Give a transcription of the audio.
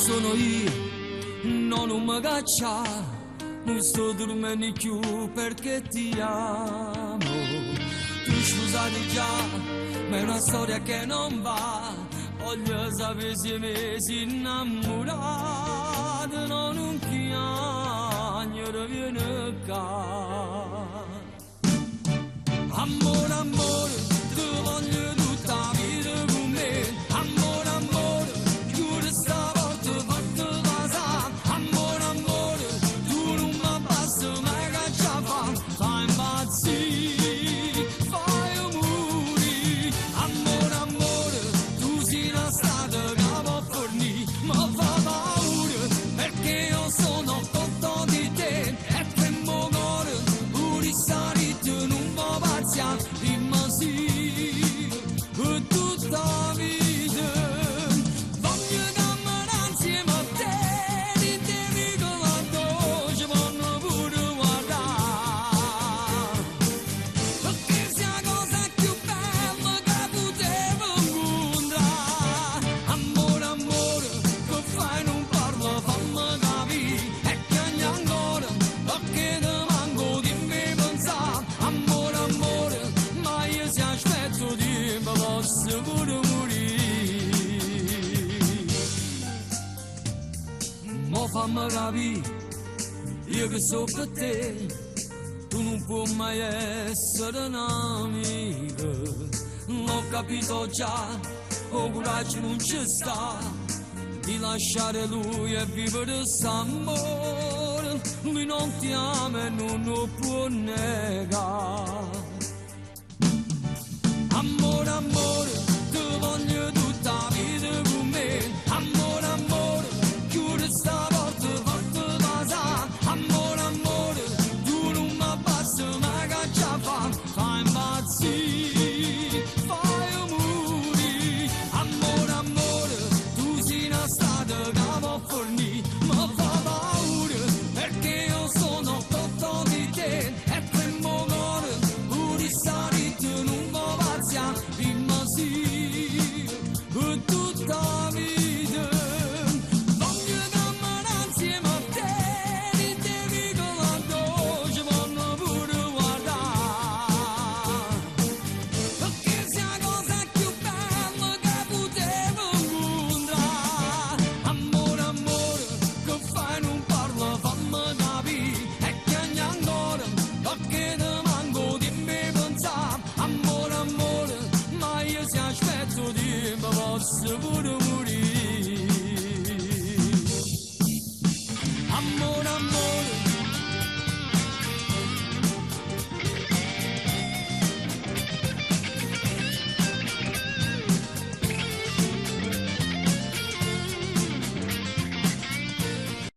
sono io, no, non mi caccia, non sto dormendo più perché ti amo. Tu scusate già, ma è una storia che non va, voglio sapere se mi si innamorato, no, non chiagno, viene qua. Amore, amore, ti voglio tutta la vita con me, amore, amore, chiudi sta porta, fatti passare, amore, amore, tu non mi basta mai che ce la fai impazzire, fai umori, amore, amore, tu sei una strada che può fornire, ma fa paura, perché io sono tutto di te, e per mo' cuore, pure sta rite non può paziare, dimmi sì. Per tutta la vita voglio camminare insieme a te, ti devi con la voce vanno pure guardare, perché sia la cosa più bella che potevo incontrare. Amore, amore, che fai non parla, fammi capire, e piangi ancora, perché ti manco di me pensare. Amore, amore, ma io se aspetto di me posso pure morire. Mo fammi capire, io che so per te, tu non puoi mai essere un'amica. L'ho capito già, o coraggio non ci sta, di lasciare lui e vivere quest'amore. Lui non ti ama e non lo può negare. Amore, amore, ti voglio tutta la vita con me, amore, amore, chiudi sta porta, fatti passare, amore, amore, tu non mi basta mai che ce la fai impazzire, fai umori, amore, amore, tu sei una strada che può fornire, ma fa paura, perché io sono tutto di te, e per mo' cuore, pure sta rite non può paziare, dimmi sì, per tutta la vita voglio camminare insieme a te, ti devi con la voce vanno pure guardare, perché sia la cosa più bella che potevo incontrare. Amore, amore, che fai non parla, fammi capire, e piangi ancora, perché ti manco di me pensare. Amore, amore, ma io se aspetto di me posso pure morire. Amore,